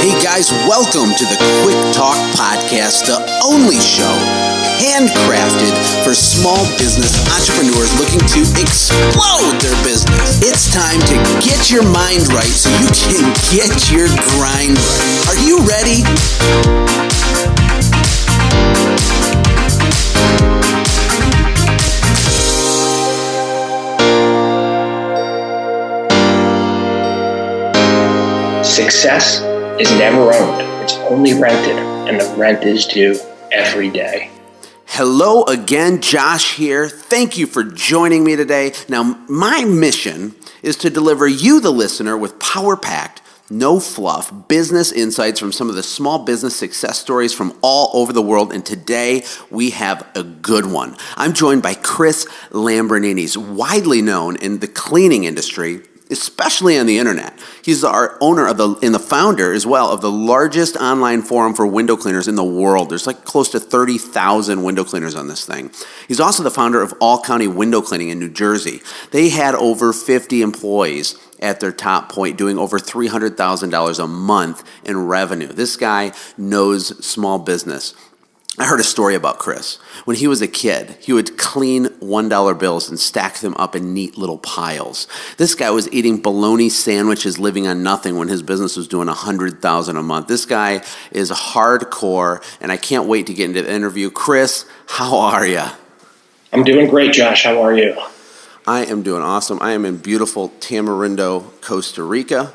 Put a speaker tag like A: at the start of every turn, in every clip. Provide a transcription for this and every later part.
A: Hey guys, welcome to the Quick Talk Podcast, the only show handcrafted for small business entrepreneurs looking to explode their business. It's time to get your mind right so you can get your grind right. Are you ready?
B: Success is never owned. It's only rented, and the rent is due every day.
A: Hello again, Josh here. Thank you for joining me today. Now, my mission is to deliver you, the listener, with power-packed, no-fluff business insights from some of the small business success stories from all over the world, and today we have a good one. I'm joined by Chris Lambrinides, widely known in the cleaning industry, especially on the internet. He's our owner and the founder as well of the largest online forum for window cleaners in the world. There's like close to 30,000 window cleaners on this thing. He's also the founder of All County Window Cleaning in New Jersey. They had over 50 employees at their top point, doing over $300,000 a month in revenue. This guy knows small business. I heard a story about Chris. When he was a kid, he would clean $1 bills and stack them up in neat little piles. This guy was eating bologna sandwiches, living on nothing when his business was doing $100,000 a month. This guy is hardcore, and I can't wait to get into the interview. Chris, how are you?
B: I'm doing great, Josh. How are you?
A: I am doing awesome. I am in beautiful Tamarindo, Costa Rica.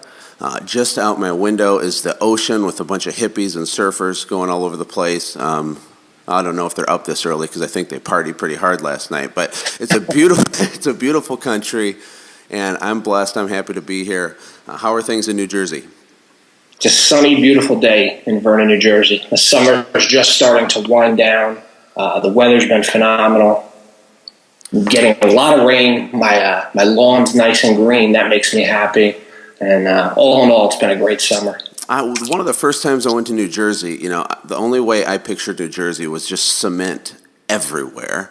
A: Just out my window is the ocean with a bunch of hippies and surfers going all over the place. I don't know if they're up this early because I think they partied pretty hard last night. But it's a beautiful, it's a beautiful country, and I'm blessed. I'm happy to be here. How are things in New Jersey?
B: It's a sunny, beautiful day in Vernon, New Jersey. The summer is just starting to wind down. The weather's been phenomenal. I'm getting a lot of rain. My lawn's nice and green. That makes me happy. And all in all, it's been a great summer.
A: One of the first times I went to New Jersey, the only way I pictured New Jersey was just cement everywhere,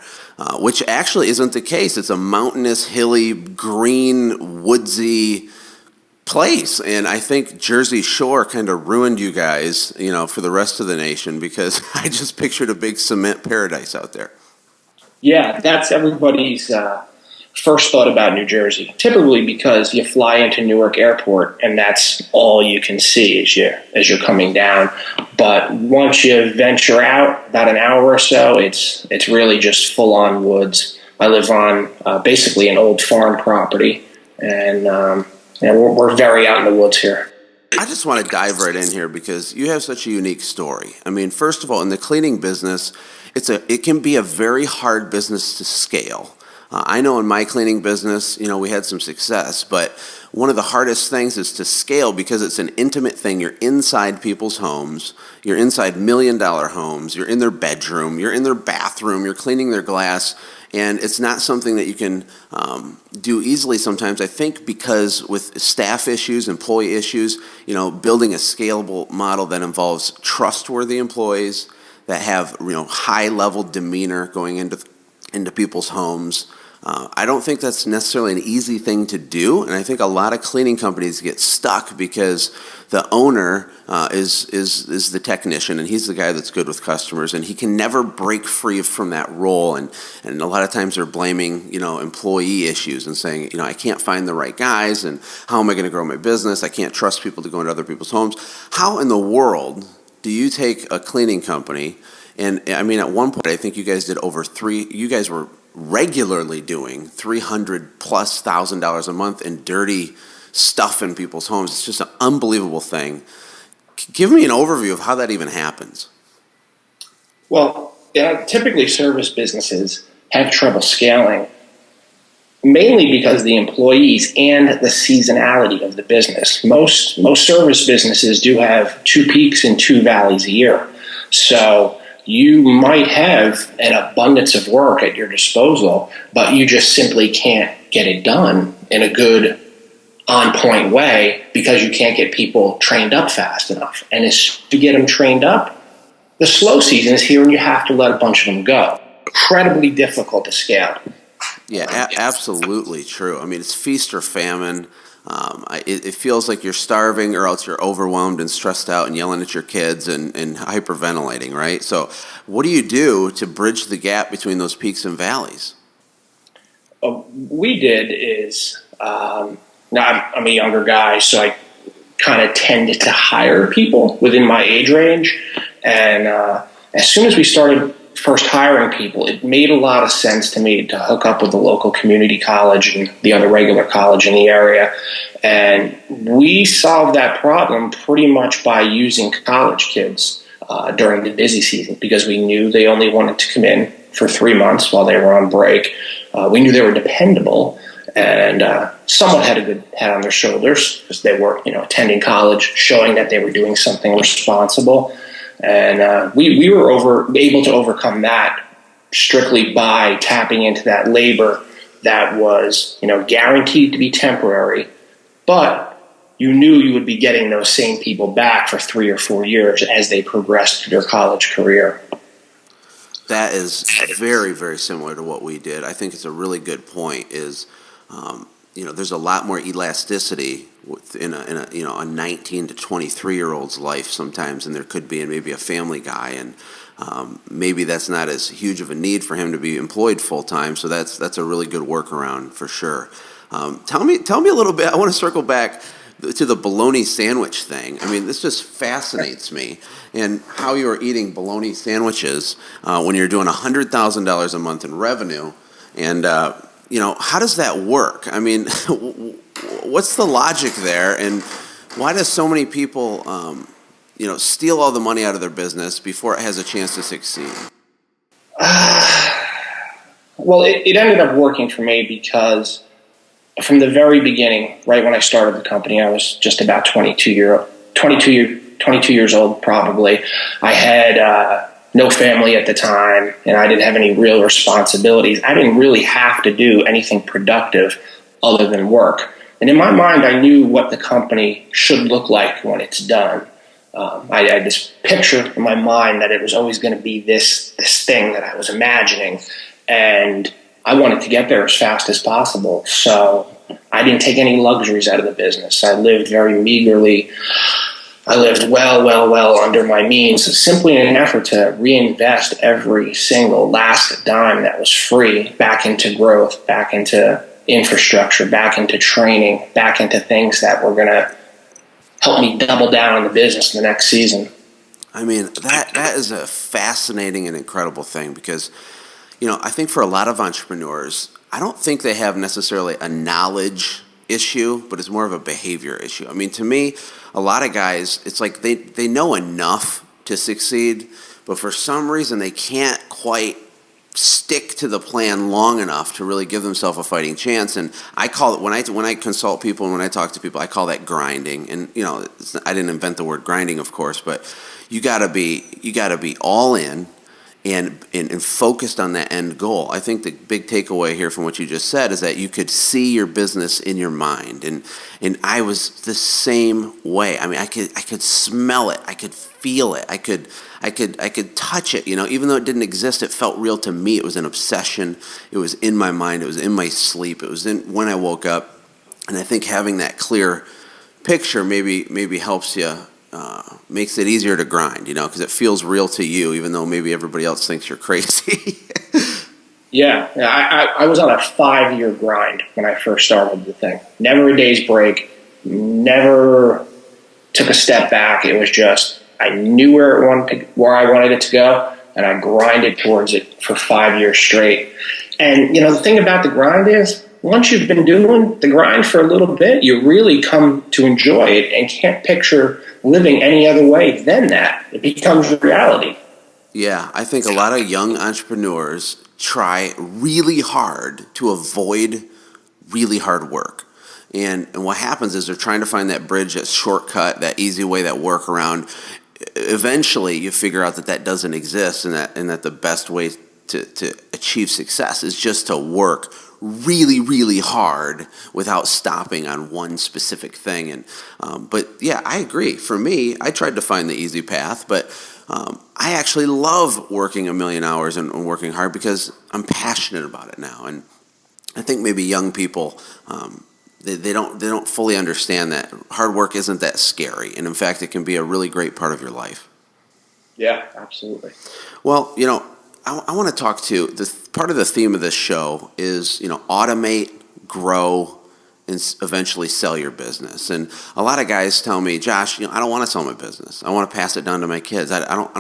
A: which actually isn't the case. It's a mountainous, hilly, green, woodsy place. And I think Jersey Shore kind of ruined you guys, for the rest of the nation, because I just pictured a big cement paradise out there.
B: Yeah, that's everybody's first thought about New Jersey, typically because you fly into Newark Airport and that's all you can see as you're coming down. But once you venture out about an hour or so, it's really just full-on woods. I live on basically an old farm property, and we're very out in the woods here.
A: I just want to dive right in here because you have such a unique story. I mean, first of all, in the cleaning business, it can be a very hard business to scale. I know in my cleaning business, we had some success, but one of the hardest things is to scale because it's an intimate thing. You're inside people's homes. You're inside $1 million homes. You're in their bedroom. You're in their bathroom. You're cleaning their glass. And it's not something that you can do easily sometimes. I think because with staff issues, employee issues, building a scalable model that involves trustworthy employees that have high-level demeanor going into people's homes. I don't think that's necessarily an easy thing to do, and I think a lot of cleaning companies get stuck because the owner is the technician, and he's the guy that's good with customers, and he can never break free from that role, and a lot of times they're blaming employee issues and saying I can't find the right guys, and how am I going to grow my business? I can't trust people to go into other people's homes. How in the world do you take a cleaning company? And I mean, at one point, I think you guys did you guys were regularly doing $300,000+ a month in dirty stuff in people's homes. It's just an unbelievable thing. Give me an overview of how that even happens.
B: Well, typically service businesses have trouble scaling, mainly because the employees and the seasonality of the business. Most service businesses do have 2 peaks and 2 valleys a year. So you might have an abundance of work at your disposal, but you just simply can't get it done in a good, on-point way because you can't get people trained up fast enough. And as to get them trained up, the slow season is here and you have to let a bunch of them go. Incredibly difficult to scale.
A: Yeah, absolutely true. I mean, it's feast or famine. It feels like you're starving, or else you're overwhelmed and stressed out and yelling at your kids and hyperventilating, right? So what do you do to bridge the gap between those peaks and valleys?
B: What we did is, now I'm a younger guy, so I kind of tended to hire people within my age range. And as soon as we started first hiring people, it made a lot of sense to me to hook up with the local community college and the other regular college in the area. And we solved that problem pretty much by using college kids during the busy season, because we knew they only wanted to come in for 3 months while they were on break. We knew they were dependable and somewhat had a good head on their shoulders, because they were, attending college, showing that they were doing something responsible. And we were able to overcome that strictly by tapping into that labor that was, guaranteed to be temporary, but you knew you would be getting those same people back for 3 or 4 years as they progressed through their college career.
A: That is very, very similar to what we did. I think it's a really good point. There's a lot more elasticity in a 19 to 23-year-old's life sometimes than there could be in maybe a family guy, and maybe that's not as huge of a need for him to be employed full time. So that's a really good workaround for sure. Tell me a little bit. I want to circle back to the bologna sandwich thing. I mean, this just fascinates me, and how you are eating bologna sandwiches when you're doing $100,000 a month in revenue, and how does that work? I mean, what's the logic there, and why does so many people, steal all the money out of their business before it has a chance to succeed?
B: Well, it ended up working for me because from the very beginning, right when I started the company, I was just about 22 years old, probably. I had no family at the time, and I didn't have any real responsibilities. I didn't really have to do anything productive other than work. And in my mind, I knew what the company should look like when it's done. I had this picture in my mind that it was always going to be this thing that I was imagining, and I wanted to get there as fast as possible. So I didn't take any luxuries out of the business. I lived very meagerly. I lived well under my means, simply in an effort to reinvest every single last dime that was free back into growth, back into infrastructure, back into training, back into things that were going to help me double down on the business in the next season.
A: I mean, that is a fascinating and incredible thing, because, I think for a lot of entrepreneurs, I don't think they have necessarily a knowledge issue, but it's more of a behavior issue. I mean, to me, a lot of guys, it's like they know enough to succeed, but for some reason they can't quite stick to the plan long enough to really give themselves a fighting chance. And I call it, when I consult people and when I talk to people, I call that grinding. And I didn't invent the word grinding, of course, but you gotta be all in and focused on that end goal. I think the big takeaway here from what you just said is that you could see your business in your mind, and I was the same way. I mean, I could smell it, I could feel it, I could touch it. Even though it didn't exist, it felt real to me. It was an obsession. It was in my mind. It was in my sleep. It was when I woke up, and I think having that clear picture maybe helps you. Makes it easier to grind, because it feels real to you, even though maybe everybody else thinks you're crazy.
B: Yeah, I was on a 5-year grind when I first started the thing. Never a day's break, never took a step back. It was just, I knew where I wanted it to go, and I grinded towards it for 5 years straight. And, the thing about the grind is, once you've been doing the grind for a little bit, you really come to enjoy it and can't picture living any other way than that. It becomes reality.
A: Yeah, I think a lot of young entrepreneurs try really hard to avoid really hard work. And what happens is they're trying to find that bridge, that shortcut, that easy way, that workaround. Eventually, you figure out that doesn't exist, and that the best way to achieve success is just to work really, really hard without stopping on one specific thing. And but yeah, I agree. For me, I tried to find the easy path, but I actually love working a million hours and working hard because I'm passionate about it now. And I think maybe young people they don't fully understand that hard work isn't that scary, and in fact, it can be a really great part of your life.
B: Yeah, absolutely.
A: Well, I want to talk to part of the theme of this show is automate, grow, and eventually sell your business. And a lot of guys tell me, Josh, I don't want to sell my business. I want to pass it down to my kids. I don't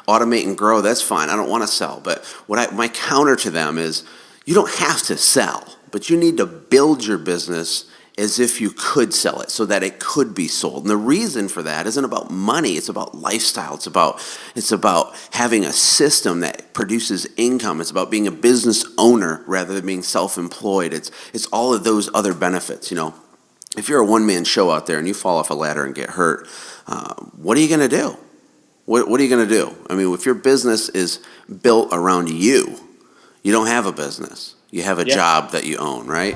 A: automate and grow. That's fine. I don't want to sell. But my counter to them is, you don't have to sell, but you need to build your business as if you could sell it so that it could be sold. And the reason for that isn't about money, it's about lifestyle. It's about having a system that produces income. It's about being a business owner rather than being self-employed. It's all of those other benefits, If you're a one-man show out there and you fall off a ladder and get hurt, what are you going to do? What are you going to do? I mean, if your business is built around you don't have a business. You have a job that you own, right?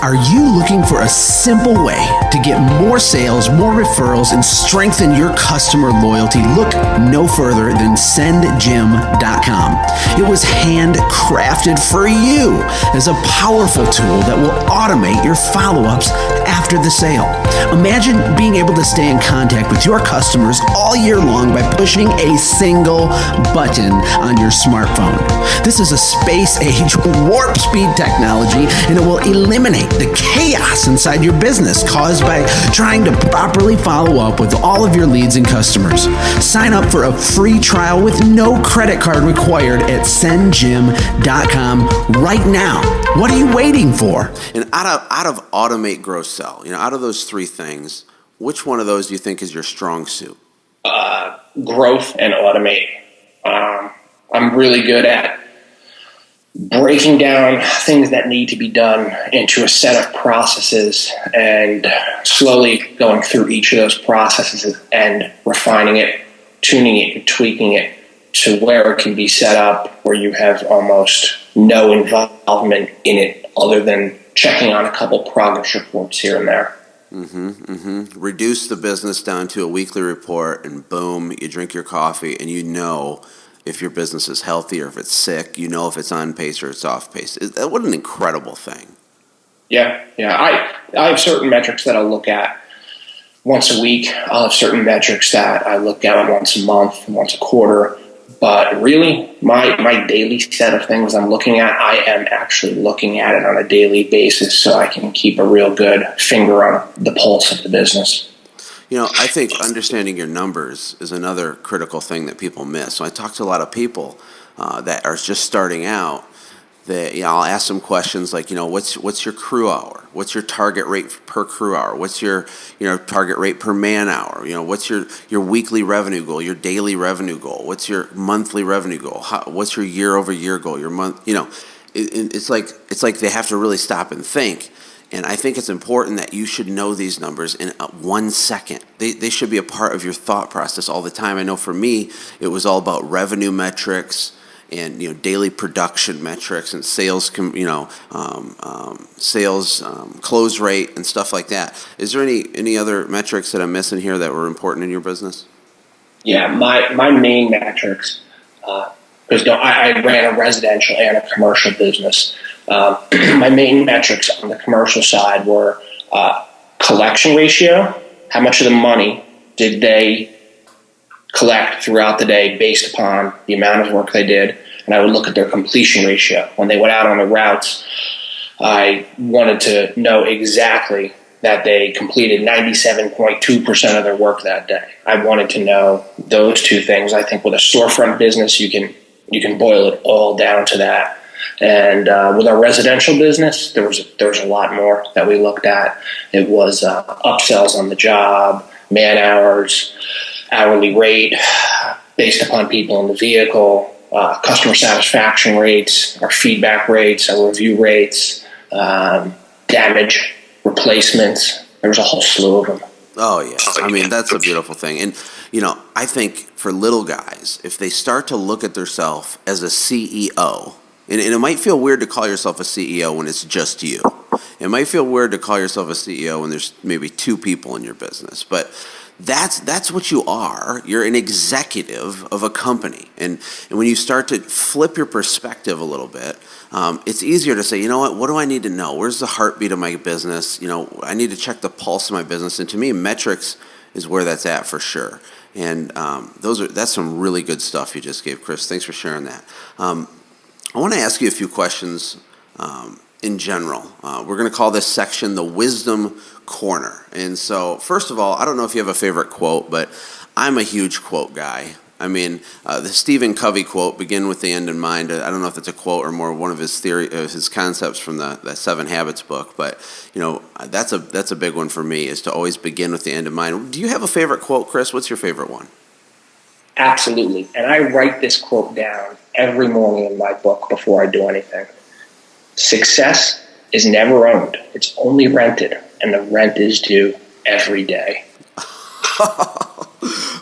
C: Are you looking for a simple way to get more sales, more referrals, and strengthen your customer loyalty? Look no further than sendjim.com. It was handcrafted for you as a powerful tool that will automate your follow-ups after the sale. Imagine being able to stay in contact with your customers all year long by pushing a single button on your smartphone. This is a space-age warp speed technology, and it will eliminate the chaos inside your business caused by trying to properly follow up with all of your leads and customers. Sign up for a free trial with no credit card required at sendjim.com right now. What are you waiting for?
A: And out of automate, grow, sell, out of those three things, which one of those do you think is your strong suit?
B: Growth and automate. I'm really good at breaking down things that need to be done into a set of processes and slowly going through each of those processes and refining it, tuning it, and tweaking it to where it can be set up where you have almost no involvement in it other than checking on a couple progress reports here and there.
A: Reduce the business down to a weekly report, and boom, you drink your coffee, and if your business is healthy or if it's sick, if it's on pace or it's off pace. What an incredible thing.
B: Yeah. I have certain metrics that I'll look at once a week. I'll have certain metrics that I look at once a month, once a quarter. But really, my daily set of things I'm looking at, I am actually looking at it on a daily basis so I can keep a real good finger on the pulse of the business.
A: I think understanding your numbers is another critical thing that people miss. So I talk to a lot of people that are just starting out. That I'll ask them questions like, what's your crew hour? What's your target rate per crew hour? What's your target rate per man hour? What's your weekly revenue goal? Your daily revenue goal? What's your monthly revenue goal? What's your year over year goal? Your month? It's like they have to really stop and think. And I think it's important that you should know these numbers in 1 second. They should be a part of your thought process all the time. I know for me, it was all about revenue metrics and daily production metrics and sales, close rate and stuff like that. Is there any other metrics that I'm missing here that were important in your business?
B: Yeah, my main metrics, because I ran a residential and a commercial business. My main metrics on the commercial side were collection ratio. How much of the money did they collect throughout the day based upon the amount of work they did? And I would look at their completion ratio. When they went out on the routes, I wanted to know exactly that they completed 97.2% of their work that day. I wanted to know those two things. I think with a storefront business, you can boil it all down to that. And with our residential business, there was a lot more that we looked at. It was upsells on the job, man hours, hourly rate based upon people in the vehicle, customer satisfaction rates, our feedback rates, our review rates, damage, replacements. There was a whole slew of them.
A: Oh, yeah. I mean, that's a beautiful thing. And, I think for little guys, if they start to look at themselves as a CEO, and it might feel weird to call yourself a CEO when it's just you. It might feel weird to call yourself a CEO when there's maybe two people in your business. But that's what you are. You're an executive of a company. And when you start to flip your perspective a little bit, it's easier to say, you know what do I need to know? Where's the heartbeat of my business? I need to check the pulse of my business. And to me, metrics is where that's at for sure. And that's some really good stuff you just gave, Chris. Thanks for sharing that. I want to ask you a few questions in general. We're going to call this section the Wisdom Corner. And so, first of all, I don't know if you have a favorite quote, but I'm a huge quote guy. I mean, the Stephen Covey quote, "Begin with the end in mind." I don't know if that's a quote or more one of his concepts from the 7 Habits book, but that's a big one for me, is to always begin with the end in mind. Do you have a favorite quote, Chris? What's your favorite one?
B: Absolutely. And I write this quote down every morning in my book before I do anything. Success is never owned. It's only rented, and the rent is due every day.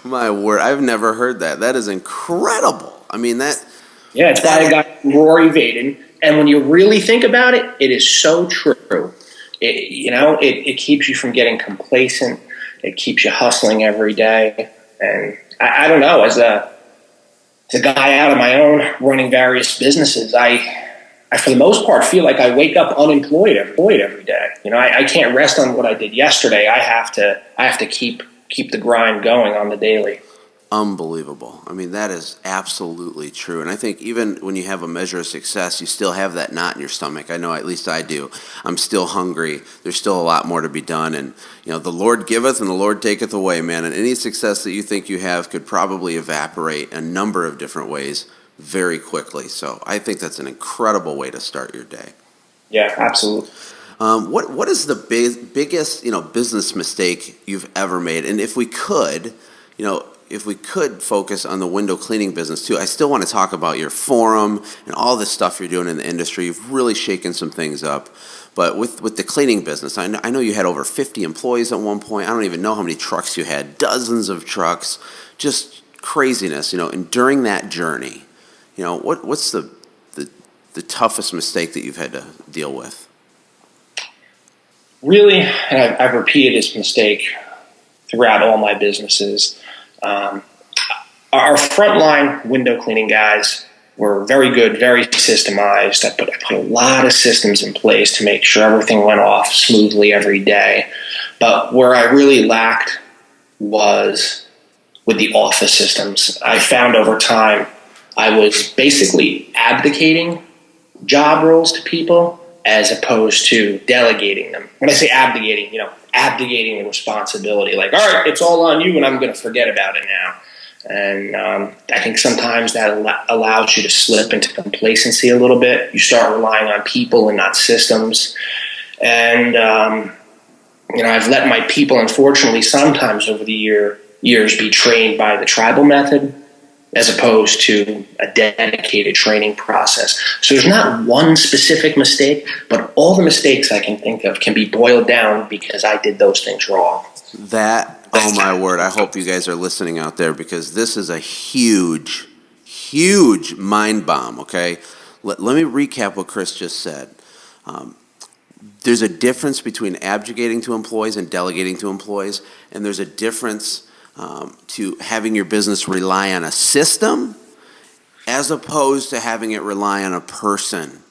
A: My word, I've never heard that. That is incredible. I mean, that...
B: Yeah, it's by a guy, Rory Vaden. And when you really think about it, it is so true. It keeps you from getting complacent. It keeps you hustling every day. And I don't know, as a guy out on my own running various businesses, I for the most part feel like I wake up unemployed every day. I can't rest on what I did yesterday. I have to keep the grind going on the daily.
A: Unbelievable. I mean, that is absolutely true. And I think even when you have a measure of success, you still have that knot in your stomach. I know, at least I do. I'm still hungry. There's still a lot more to be done. And, the Lord giveth and the Lord taketh away, man. And any success that you think you have could probably evaporate a number of different ways very quickly. So I think that's an incredible way to start your day.
B: Yeah, absolutely.
A: What is the biggest business mistake you've ever made? And if we could focus on the window cleaning business too, I still want to talk about your forum and all this stuff you're doing in the industry. You've really shaken some things up. But with the cleaning business, I know you had over 50 employees at one point. I don't even know how many trucks you had, dozens of trucks, just craziness. And during that journey, what's the toughest mistake that you've had to deal with?
B: Really, and I've repeated this mistake throughout all my businesses. Our frontline window cleaning guys were very good, very systemized. I put a lot of systems in place to make sure everything went off smoothly every day. But where I really lacked was with the office systems. I found over time I was basically abdicating job roles to people as opposed to delegating them. When I say abdicating, abdicating the responsibility. Like, all right, it's all on you and I'm going to forget about it now. And I think sometimes that allows you to slip into complacency a little bit. You start relying on people and not systems. And, I've let my people, unfortunately, sometimes over the years be trained by the tribal method as opposed to a dedicated training process. So there's not one specific mistake, but all the mistakes I can think of can be boiled down because I did those things wrong.
A: Oh my word, I hope you guys are listening out there, because this is a huge, huge mind bomb, okay? Let me recap what Chris just said. There's a difference between abdicating to employees and delegating to employees, and there's a difference to having your business rely on a system as opposed to having it rely on a person.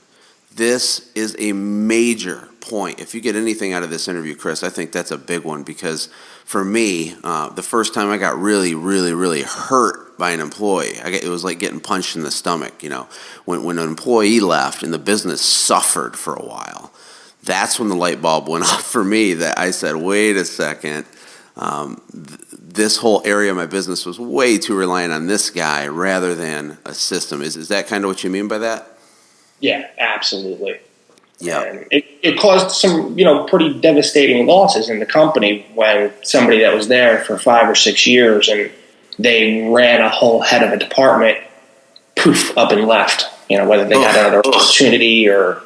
A: This is a major point. If you get anything out of this interview, Chris, I think that's a big one, because for me, the first time I got really, really, really hurt by an employee, it was like getting punched in the stomach. When an employee left and the business suffered for a while, that's when the light bulb went off for me, that I said, wait a second, this whole area of my business was way too reliant on this guy rather than a system. Is that kind of what you mean by that?
B: Yeah, absolutely.
A: Yeah.
B: And it caused some, pretty devastating losses in the company when somebody that was there for 5 or 6 years and they ran a whole head of a department, poof, up and left. Whether they got another opportunity or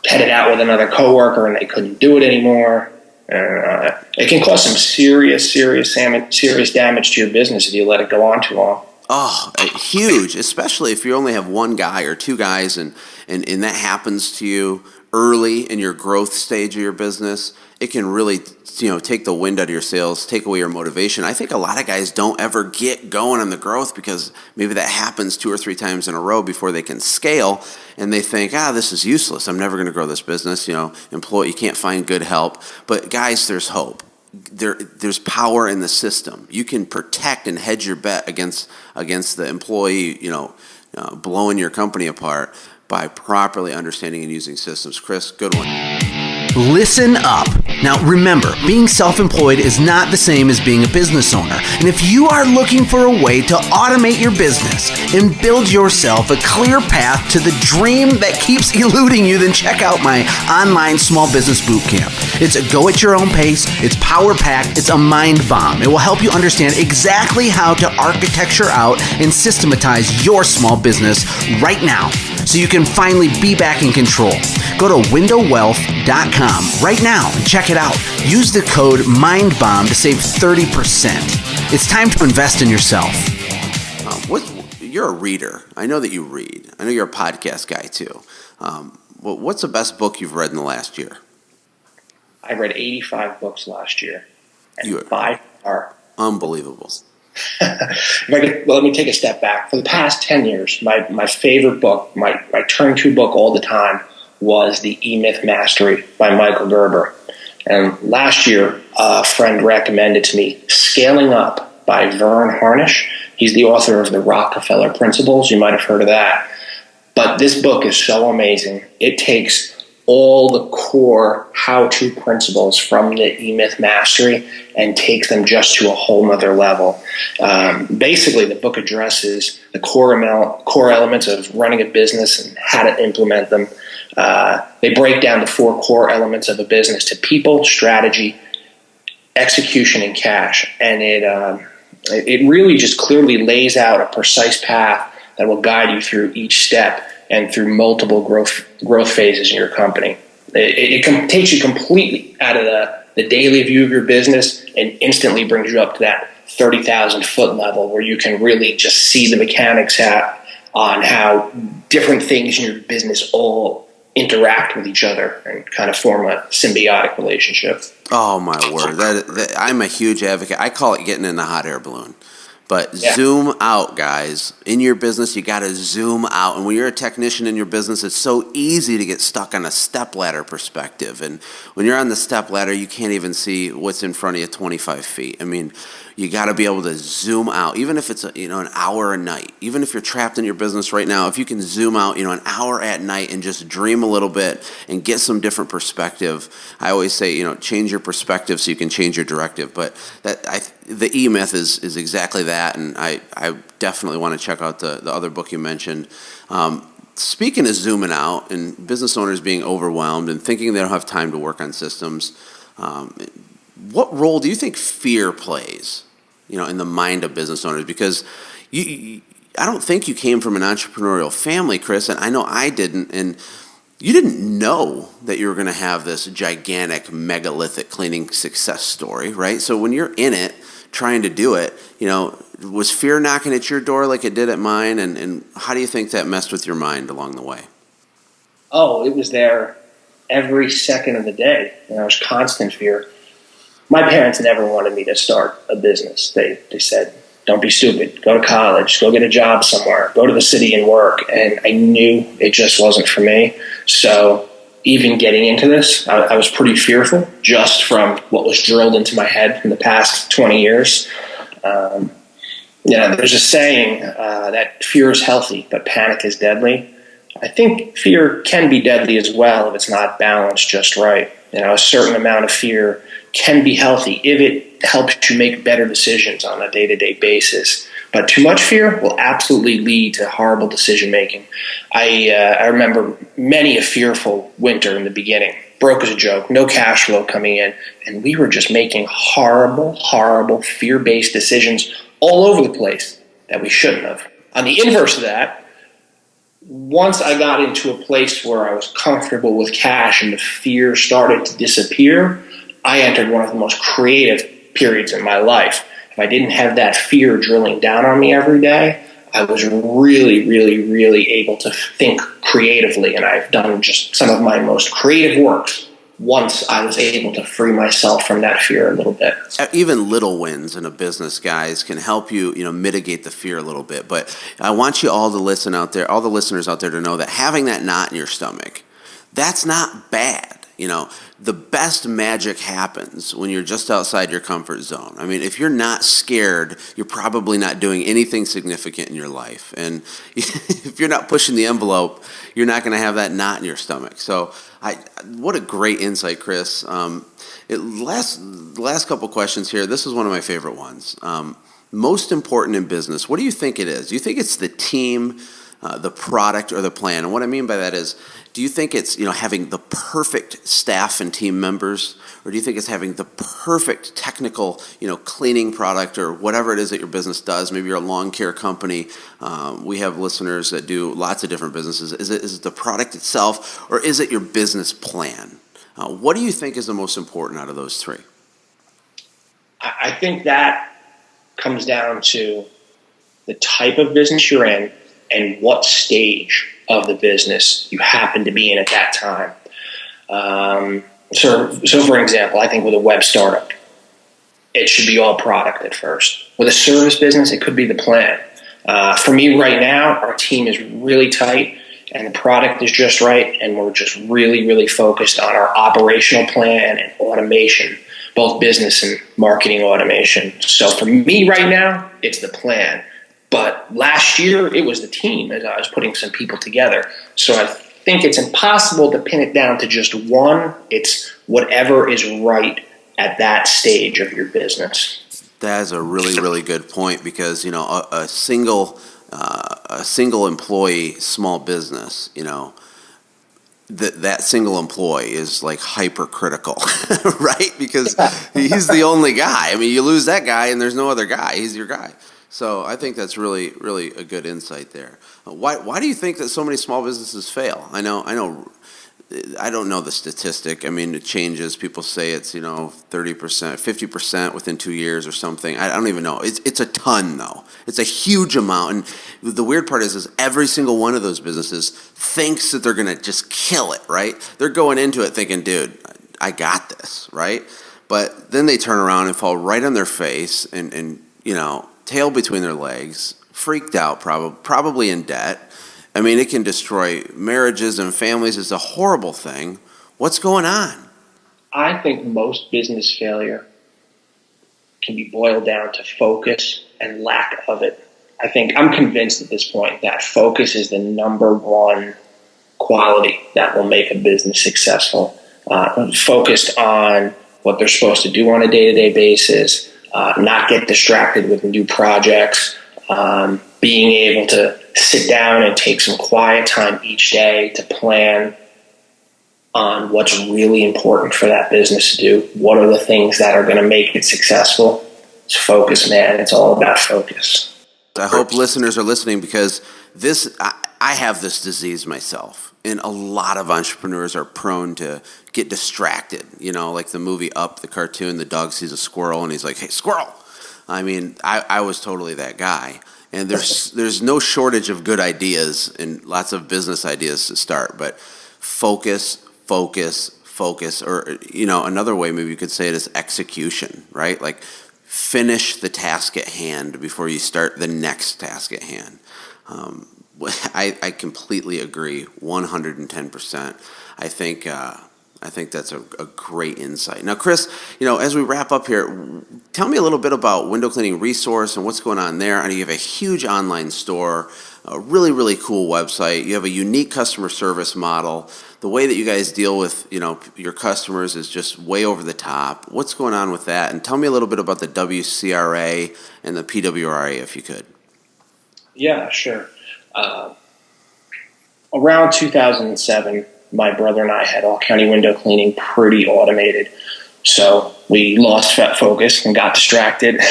B: headed out with another coworker and they couldn't do it anymore. It can cause some serious damage to your business if you let it go on too long.
A: Oh, huge, especially if you only have one guy or two guys and that happens to you early in your growth stage of your business. it can really, take the wind out of your sails, take away your motivation. I think a lot of guys don't ever get going on the growth because maybe that happens 2 or 3 times in a row before they can scale, and they think, this is useless. I'm never going to grow this business. You can't find good help. But guys, there's hope. There's power in the system. You can protect and hedge your bet against the employee, blowing your company apart by properly understanding and using systems. Chris, good one.
C: Listen up. Now remember, being self-employed is not the same as being a business owner. And if you are looking for a way to automate your business and build yourself a clear path to the dream that keeps eluding you, then check out my online small business bootcamp. It's a go at your own pace, it's power-packed, it's a mind bomb. It will help you understand exactly how to architecture out and systematize your small business right now so you can finally be back in control. Go to windowwealth.com right now and check it out. Use the code MINDBOMB to save 30%. It's time to invest in yourself.
A: You're a reader. I know that you read. I know you're a podcast guy too. What's the best book you've read in the last year?
B: I read 85 books last year. And 5 are
A: unbelievable.
B: Let me take a step back. For the past 10 years, my favorite book, my turn-to book all the time, was The E-Myth Mastery by Michael Gerber. And last year, a friend recommended to me Scaling Up by Vernon Harnish. He's the author of The Rockefeller Principles. You might have heard of that. But this book is so amazing. It takes all the core how-to principles from the E-Myth Mastery and takes them just to a whole nother level. Basically, the book addresses the core elements of running a business and how to implement them. They break down the 4 core elements of a business to people, strategy, execution, and cash. And it really just clearly lays out a precise path that will guide you through each step and through multiple growth phases in your company. It takes you completely out of the daily view of your business and instantly brings you up to that 30,000-foot level where you can really just see the mechanics on how different things in your business all interact with each other and kind of form a symbiotic relationship.
A: Oh, my word. That I'm a huge advocate. I call it getting in the hot air balloon. But zoom out, guys. In your business, you got to zoom out. And when you're a technician in your business, it's so easy to get stuck on a stepladder perspective. And when you're on the stepladder, you can't even see what's in front of you 25 feet. I mean, you got to be able to zoom out, even if it's an hour a night. Even if you're trapped in your business right now, if you can zoom out, an hour at night and just dream a little bit and get some different perspective. I always say, change your perspective so you can change your directive. But the E-Myth is exactly that, and I definitely want to check out the other book you mentioned. Speaking of zooming out and business owners being overwhelmed and thinking they don't have time to work on systems, what role do you think fear plays, in the mind of business owners? Because I don't think you came from an entrepreneurial family, Chris, and I know I didn't, and you didn't know that you were going to have this gigantic megalithic cleaning success story, right? So when you're in it, trying to do it, was fear knocking at your door like it did at mine? And how do you think that messed with your mind along the way?
B: Oh, it was there every second of the day. There was constant fear. My parents never wanted me to start a business. They said, don't be stupid. Go to college. Go get a job somewhere. Go to the city and work. And I knew it just wasn't for me. So even getting into this, I was pretty fearful just from what was drilled into my head in the past 20 years. There's a saying that fear is healthy, but panic is deadly. I think fear can be deadly as well if it's not balanced just right. A certain amount of fear can be healthy if it helps you make better decisions on a day-to-day basis. But too much fear will absolutely lead to horrible decision-making. I remember many a fearful winter in the beginning. Broke as a joke, no cash flow coming in, and we were just making horrible, horrible fear-based decisions all over the place that we shouldn't have. On the inverse of that, once I got into a place where I was comfortable with cash and the fear started to disappear, I entered one of the most creative periods in my life. If I didn't have that fear drilling down on me every day, I was really, really, really able to think creatively, and I've done just some of my most creative works once I was able to free myself from that fear a little bit.
A: Even little wins in a business, guys, can help you, mitigate the fear a little bit. But I want you all to listen out there, all the listeners out there, to know that having that knot in your stomach, that's not bad. The best magic happens when you're just outside your comfort zone. I mean, if you're not scared, you're probably not doing anything significant in your life. And if you're not pushing the envelope, you're not going to have that knot in your stomach. So what a great insight, Chris. Last couple questions here. This is one of my favorite ones. Most important in business, what do you think it is? Do you think it's the team, the product, or the plan? And what I mean by that is, do you think it's having the perfect staff and team members, or do you think it's having the perfect technical cleaning product or whatever it is that your business does? Maybe you're a lawn care company. We have listeners that do lots of different businesses. Is it the product itself, or is it your business plan? What do you think is the most important out of those three?
B: I think that comes down to the type of business you're in and what stage of the business you happen to be in at that time. So for example, I think with a web startup, it should be all product at first. With a service business, it could be the plan. For me right now, our team is really tight and the product is just right, and we're just really, really focused on our operational plan and automation, both business and marketing automation. So for me right now, it's the plan. But last year, it was the team as I was putting some people together. So I think it's impossible to pin it down to just one. It's whatever is right at that stage of your business.
A: That is a really, really good point, because a single employee small business, that single employee is like hypercritical, right? Because he's the only guy. I mean, you lose that guy, and there's no other guy. He's your guy. So I think that's really, really a good insight there. Why do you think that so many small businesses fail? I don't know the statistic. I mean, it changes. People say it's 30%, 50% within 2 years or something. I don't even know. It's a ton though. It's a huge amount. And the weird part is every single one of those businesses thinks that they're going to just kill it, right? They're going into it thinking, dude, I got this, right? But then they turn around and fall right on their face and tail between their legs, freaked out, probably in debt. I mean, it can destroy marriages and families. It's a horrible thing. What's going on?
B: I think most business failure can be boiled down to focus and lack of it. I'm convinced at this point that focus is the number one quality that will make a business successful. Focused on what they're supposed to do on a day-to-day basis, not get distracted with new projects, being able to sit down and take some quiet time each day to plan on what's really important for that business to do. What are the things that are going to make it successful? It's focus, man. It's all about focus.
A: I hope listeners are listening, because I have this disease myself, and a lot of entrepreneurs are prone to get distracted. Like the movie Up, the cartoon, the dog sees a squirrel and he's like, "Hey, squirrel!" I mean, I was totally that guy. And there's no shortage of good ideas and lots of business ideas to start, but focus, or another way maybe you could say it is execution, right? Like finish the task at hand before you start the next task at hand. I completely agree, 110%. I think that's a great insight. Now, Chris, as we wrap up here, tell me a little bit about Window Cleaning Resource and what's going on there. I know you have a huge online store, a really, really cool website. You have a unique customer service model. The way that you guys deal with, your customers is just way over the top. What's going on with that? And tell me a little bit about the WCRA and the PWRA, if you could.
B: Yeah, sure. Around 2007, my brother and I had all county window cleaning pretty automated. So we lost focus and got distracted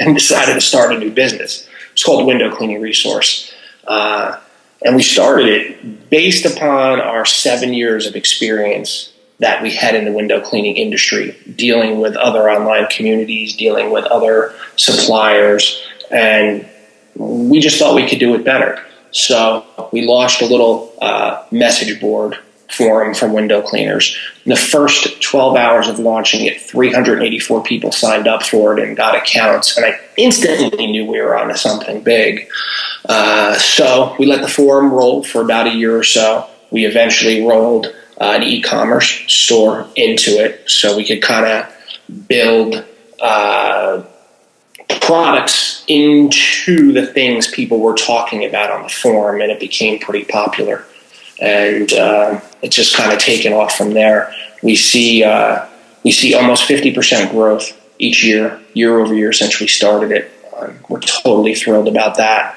B: and decided to start a new business. It's called Window Cleaning Resource. And we started it based upon our 7 years of experience that we had in the window cleaning industry, dealing with other online communities, dealing with other suppliers, and we just thought we could do it better. So we launched a little message board forum for window cleaners. In the first 12 hours of launching it, 384 people signed up for it and got accounts, and I instantly knew we were onto something big. So we let the forum roll for about a year or so. We eventually rolled an e-commerce store into it so we could kind of build products into the things people were talking about on the forum, and it became pretty popular. And it's just kind of taken off from there. We see almost 50% growth each year over year since we started it. We're totally thrilled about that.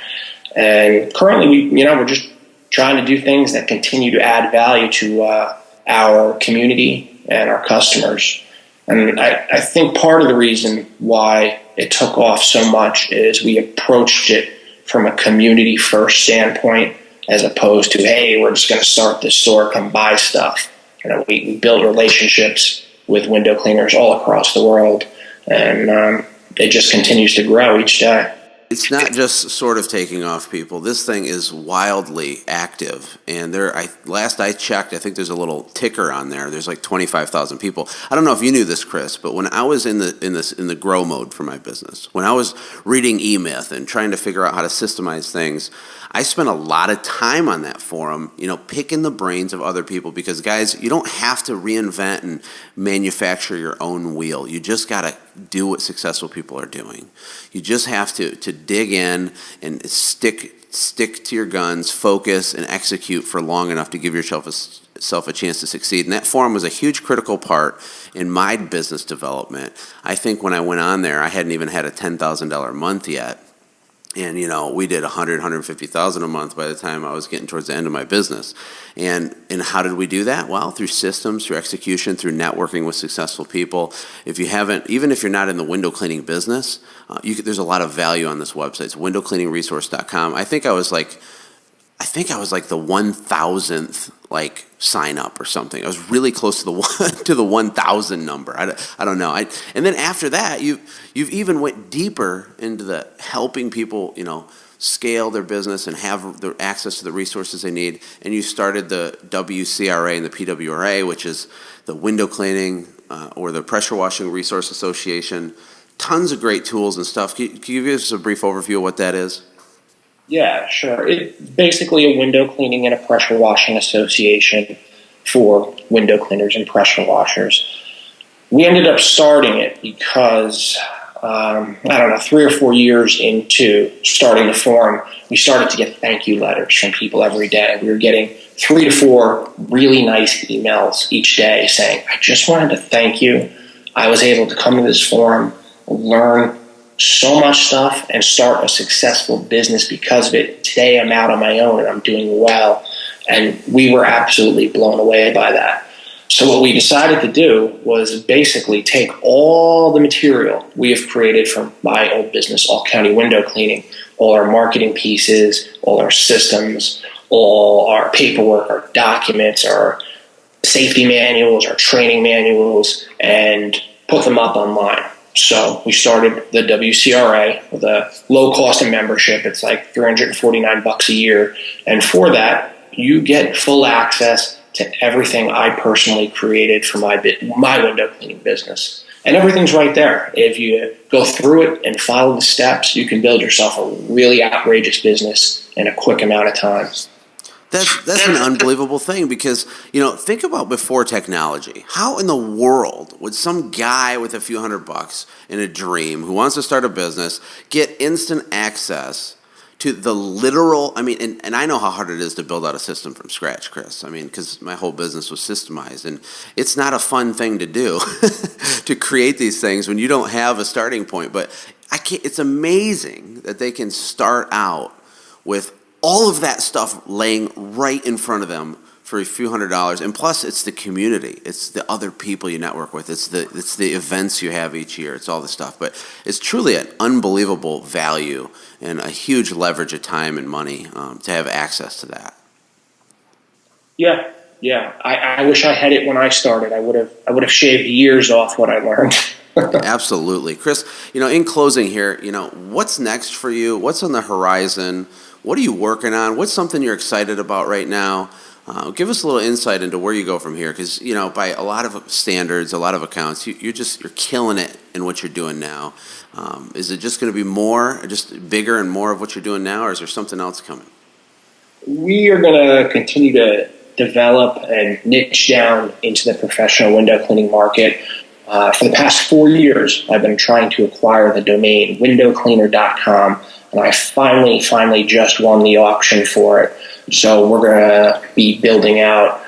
B: And currently, we're just trying to do things that continue to add value to our community and our customers. And I think part of the reason why it took off so much is we approached it from a community first standpoint, as opposed to, hey, we're just going to start this store, come buy stuff. We build relationships with window cleaners all across the world, and it just continues to grow each day.
A: It's not just sort of taking off, people. This thing is wildly active, and last I checked, I think there's a little ticker on there. There's like 25,000 people. I don't know if you knew this, Chris, but when I was in the grow mode for my business, when I was reading eMyth and trying to figure out how to systemize things, I spent a lot of time on that forum, picking the brains of other people, because guys, you don't have to reinvent and manufacture your own wheel. You just got to do what successful people are doing. You just have to dig in and stick to your guns, focus, and execute for long enough to give yourself a chance to succeed. And that forum was a huge critical part in my business development. I think when I went on there, I hadn't even had a $10,000 month yet. And, we did $150,000 a month by the time I was getting towards the end of my business. And how did we do that? Well, through systems, through execution, through networking with successful people. Even if you're not in the window cleaning business, there's a lot of value on this website. It's windowcleaningresource.com. I think I was like the 1,000th sign up or something. I was really close to the 1,000 number. I don't know. And then after that, you've even went deeper into the helping people, scale their business and have the access to the resources they need. And you started the WCRA and the PWRA, which is the Window Cleaning or the Pressure Washing Resource Association. Tons of great tools and stuff. Can you give us a brief overview of what that is?
B: Yeah, sure. It's basically a window cleaning and a pressure washing association for window cleaners and pressure washers. We ended up starting it because, 3 or 4 years into starting the forum, we started to get thank you letters from people every day. We were getting 3 to 4 really nice emails each day saying, I just wanted to thank you. I was able to come to this forum, learn so much stuff, and start a successful business because of it. Today I'm out on my own and I'm doing well. And we were absolutely blown away by that. So what we decided to do was basically take all the material we have created from my old business, All County Window Cleaning, all our marketing pieces, all our systems, all our paperwork, our documents, our safety manuals, our training manuals, and put them up online. So we started the WCRA with a low cost of membership. It's like $349 a year. And for that, you get full access to everything I personally created for my window cleaning business. And everything's right there. If you go through it and follow the steps, you can build yourself a really outrageous business in a quick amount of time.
A: That's an unbelievable thing because, think about before technology. How in the world would some guy with a few $100 in a dream who wants to start a business get instant access to the literal, and I know how hard it is to build out a system from scratch, Chris. Because my whole business was systemized, and it's not a fun thing to do to create these things when you don't have a starting point. But it's amazing that they can start out with all of that stuff laying right in front of them for a few $100s, and plus it's the community, it's the other people you network with, it's the events you have each year, it's all the stuff. But it's truly an unbelievable value and a huge leverage of time and money to have access to that.
B: Yeah. I wish I had it when I started. I would have shaved years off what I learned.
A: Absolutely, Chris. In closing here, what's next for you? What's on the horizon? What are you working on? What's something you're excited about right now? Give us a little insight into where you go from here, because by a lot of standards, a lot of accounts, you're killing it in what you're doing now. Is it just going to be more, just bigger and more of what you're doing now, or is there something else coming?
B: We are going to continue to develop and niche down into the professional window cleaning market. For the past 4 years, I've been trying to acquire the domain windowcleaner.com, and I finally just won the auction for it. So we're going to be building out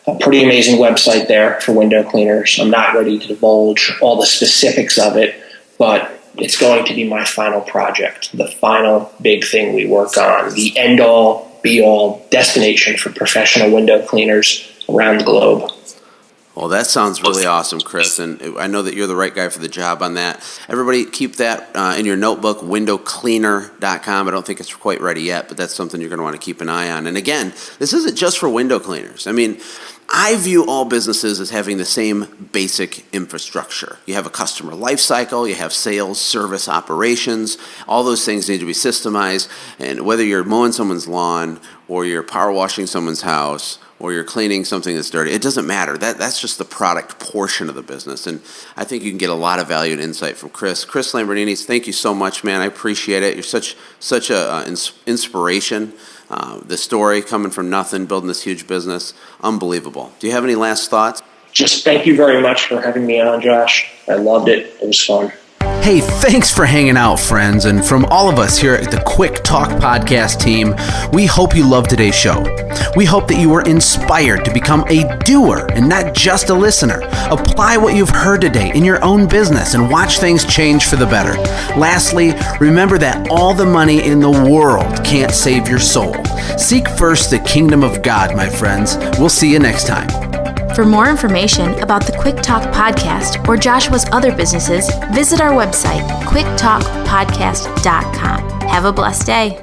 B: a pretty amazing website there for window cleaners. I'm not ready to divulge all the specifics of it, but it's going to be my final project, the final big thing we work on, the end-all, be-all destination for professional window cleaners around the globe.
A: Well, that sounds really awesome, Chris, and I know that you're the right guy for the job on that. Everybody keep that in your notebook, windowcleaner.com. I don't think it's quite ready yet, but that's something you're going to want to keep an eye on. And again, this isn't just for window cleaners. I mean, I view all businesses as having the same basic infrastructure. You have a customer life cycle, you have sales, service, operations. All those things need to be systemized. And whether you're mowing someone's lawn or you're power washing someone's house or you're cleaning something that's dirty, it doesn't matter. That's just the product portion of the business. And I think you can get a lot of value and insight from Chris. Chris Lambrinides, thank you so much, man. I appreciate it. You're such a inspiration. The story coming from nothing, building this huge business, unbelievable. Do you have any last thoughts?
B: Just thank you very much for having me on, Josh. I loved it. It was fun.
C: Hey, thanks for hanging out, friends. And from all of us here at the Quick Talk Podcast team, we hope you loved today's show. We hope that you were inspired to become a doer and not just a listener. Apply what you've heard today in your own business and watch things change for the better. Lastly, remember that all the money in the world can't save your soul. Seek first the kingdom of God, my friends. We'll see you next time.
D: For more information about the Quick Talk Podcast or Joshua's other businesses, visit our website, quicktalkpodcast.com. Have a blessed day.